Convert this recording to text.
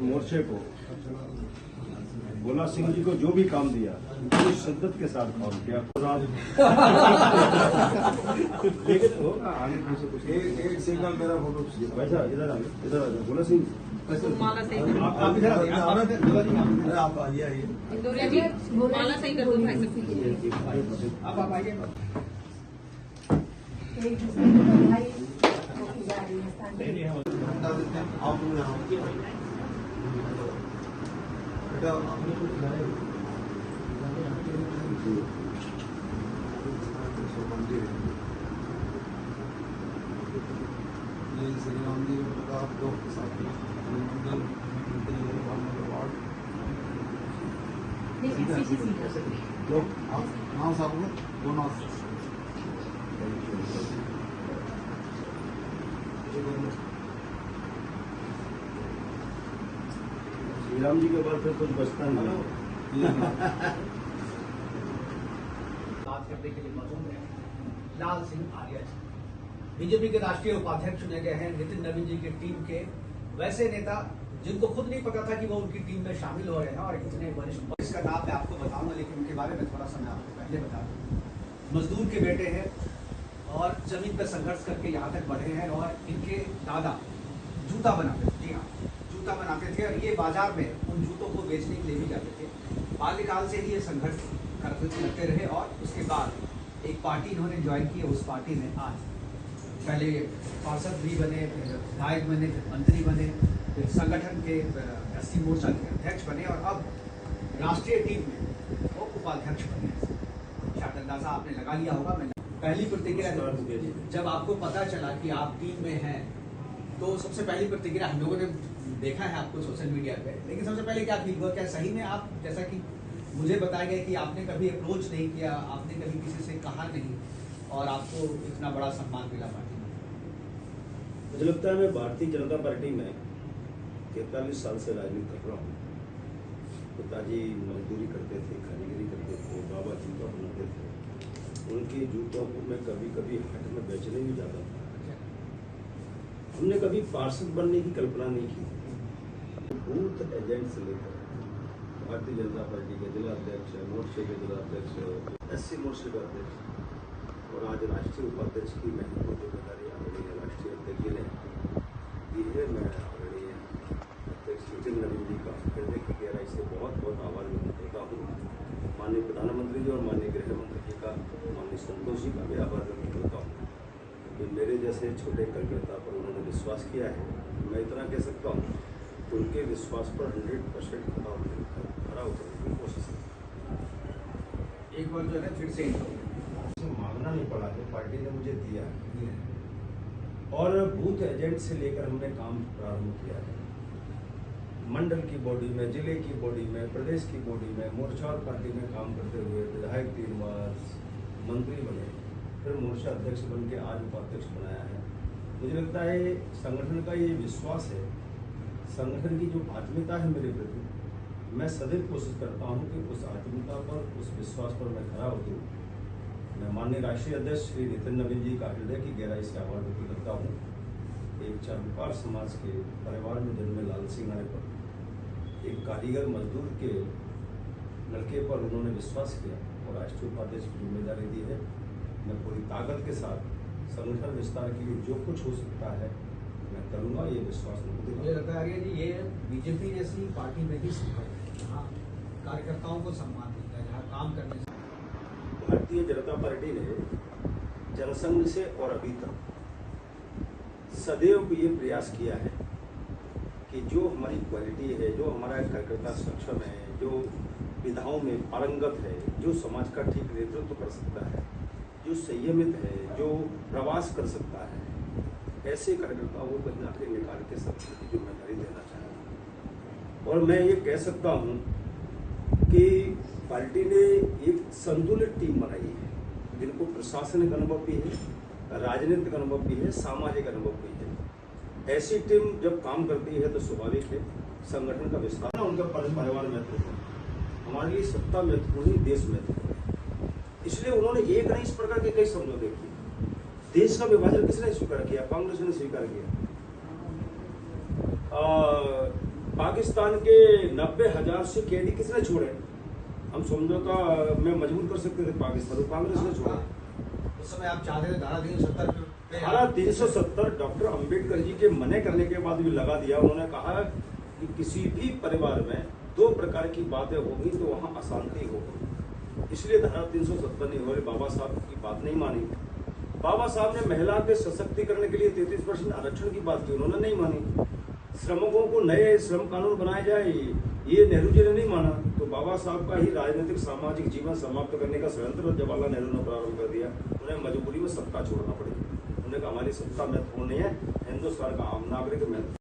मोर्चे को भोला सिंह जी को जो भी काम दिया वो शिद्दत के साथ काम किया। लेकिन होगा आगे से कुछ एक सिंगल मेरा फोटो वैसा इधर इधर भोला सिंह आप इधर आप आइए माला सही कर दो आप आइए। श्री राम जी के बाद फिर कुछ बचता नहीं। बात करने के लिए मौजूद है लाल सिंह आर्य जी, बीजेपी के राष्ट्रीय उपाध्यक्ष चुने गए हैं नितिन नवीन जी की टीम के वैसे नेता जिनको खुद नहीं पता था कि वो उनकी टीम में शामिल हो रहे हैं और इतने वरिष्ठ। इसका नाम मैं आपको बताऊंगा लेकिन उनके बारे में थोड़ा सा मैं आपको पहले बता दूं। मजदूर के बेटे हैं और जमीन पर संघर्ष करके यहाँ तक बढ़े हैं और इनके दादा जूता बनाते थे। जी हाँ, जूता बनाते थे और ये बाजार में उन जूतों को बेचने के लिए भी जाते थे। बाल्यकाल से ही ये संघर्ष करते रहे और उसके बाद एक पार्टी इन्होंने ज्वाइन की। उस पार्टी में आज पहले पार्षद भी बने, फिर विधायक बने, फिर मंत्री बने, फिर संगठन के एससी मोर्चा के अध्यक्ष बने और अब राष्ट्रीय टीम में वो उपाध्यक्ष बने। शायद अंदाजा आपने लगा लिया होगा। मैं पहली प्रतिक्रिया जब आपको पता चला कि आप टीम में हैं तो सबसे पहली प्रतिक्रिया हम लोगों ने देखा है आपको सोशल मीडिया पे, लेकिन सबसे पहले क्या फील हुआ? क्या सही में आप, जैसा कि मुझे बताया गया कि आपने कभी अप्रोच नहीं किया, आपने कभी किसी से कहा नहीं और आपको इतना बड़ा सम्मान मिला पार्टी में? मुझे लगता है मैं भारतीय जनता पार्टी में 43 साल से राजनीति कर रहा हूँ। पिताजी मजदूरी करते थे, कारीगरी करते थे, बाबा जूता बनाते थे। उनके जूतों को मैं कभी कभी हाट में बेचने भी जाता था। हमने कभी पार्षद बनने की कल्पना नहीं की। बूथ एजेंट से लेकर भारतीय जनता पार्टी के जिला अध्यक्ष, मोर्चे के जिला अध्यक्ष, एससी मोर्चे का अध्यक्ष और आज राष्ट्रीय उपाध्यक्ष की मैं जिम्मेदारी आदरणीय राष्ट्रीय अध्यक्ष ने दी है। मैं आदरणीय अध्यक्ष नितिन नवीन जी का हृदय की गहराई से बहुत बहुत आभार व्यक्त करता हूँ। माननीय प्रधानमंत्री जी और माननीय गृह मंत्री जी का, माननीय संतोष जी का भी आभार व्यक्त करता हूँ कि मेरे जैसे छोटे कार्यकर्ता पर उन्होंने विश्वास किया है। मैं इतना कह सकता हूँ कि उनके विश्वास पर 100% खरा उतरने की कोशिश है। एक बार जो है फिर से मांगना नहीं पड़ा कि पार्टी ने मुझे दिया और बूथ एजेंट से लेकर हमने काम प्रारंभ किया है। मंडल की बॉडी में, जिले की बॉडी में, प्रदेश की बॉडी में, मोर्चा और पार्टी में काम करते हुए विधायक 3 बार, मंत्री बने, फिर मोर्चा अध्यक्ष बन के आज उपाध्यक्ष बनाया है। मुझे लगता है संगठन का ये विश्वास है, संगठन की जो आत्मीयता है मेरे प्रति, मैं सदैव कोशिश करता हूँ कि उस आत्मीयता पर, उस विश्वास पर मैं खरा उतरूँ। मैं माननीय राष्ट्रीय अध्यक्ष श्री नितिन नवीन जी का हृदय की गहराई से आभार व्यक्त करता हूँ। एक चारूकार समाज के परिवार में जन्मे लाल सिंह आर्य पर, एक कारीगर मजदूर के लड़के पर उन्होंने विश्वास किया और राष्ट्रीय उपाध्यक्ष की जिम्मेदारी दी है। मैं पूरी ताकत के साथ संगठन विस्तार के लिए जो कुछ हो सकता है मैं करूँगा, ये विश्वास मुझे लगता है जी ये बीजेपी जैसी पार्टी में भी संभव है, जहाँ कार्यकर्ताओं को सम्मान मिलता है, जहाँ काम करने से। भारतीय जनता पार्टी ने जनसंघ से और अभी तक सदैव ये प्रयास किया है कि जो हमारी क्वालिटी है, जो हमारा कार्यकर्ता सक्षम है, जो विधाओं में पारंगत है, जो समाज का ठीक नेतृत्व कर सकता है, जो संयमित है, जो प्रवास कर सकता है, ऐसे कार्यकर्ताओं को कहीं ना कहीं निकाल के सबकी जिम्मेदारी देना चाहिए। और मैं ये कह सकता हूँ कि पार्टी ने एक संतुलित टीम बनाई है, जिनको प्रशासनिक अनुभव भी है, राजनीतिक अनुभव भी है, सामाजिक अनुभव भी है। ऐसी टीम जब काम करती है तो स्वाभाविक है संगठन का विस्तार, उनका परिवार महत्वपूर्ण, हमारे लिए सत्ता महत्वपूर्ण, देश महत्वपूर्ण। इसलिए उन्होंने एक नहीं इस प्रकार के कई समझौते किए। देश का विभाजन किसने स्वीकार किया? कांग्रेस ने स्वीकार किया। पाकिस्तान के 90,000 से कैदी किसने छोड़े? हम समझौता में मजबूर कर सकते थे पाकिस्तान को, कांग्रेस ने छोड़ा। उस समय आप चाहते थे धारा 370 पे धारा 370 डॉक्टर अंबेडकर जी के मने करने के बाद भी लगा दिया। उन्होंने कहा कि किसी भी परिवार में 2 प्रकार की बातें होगी तो वहां अशांति होगी, इसलिए धारा 370 नहीं हो रही। बाबा साहब की बात नहीं मानी। बाबा साहब ने महिला के सशक्तिकरण के लिए 33% आरक्षण की बात की, उन्होंने नहीं मानी। श्रमिकों को नए श्रम कानून बनाए जाए, ये नेहरू जी ने नहीं माना। तो बाबा साहब का ही राजनीतिक सामाजिक जीवन समाप्त करने का षड्यंत्र जवाहरलाल नेहरू ने प्रारंभ कर दिया। उन्हें मजबूरी में सत्ता छोड़ना पड़ी। उन्होंने कहा हमारी सत्ता महत्वपूर्ण नहीं है, हिंदुस्तान का आम नागरिक महत्व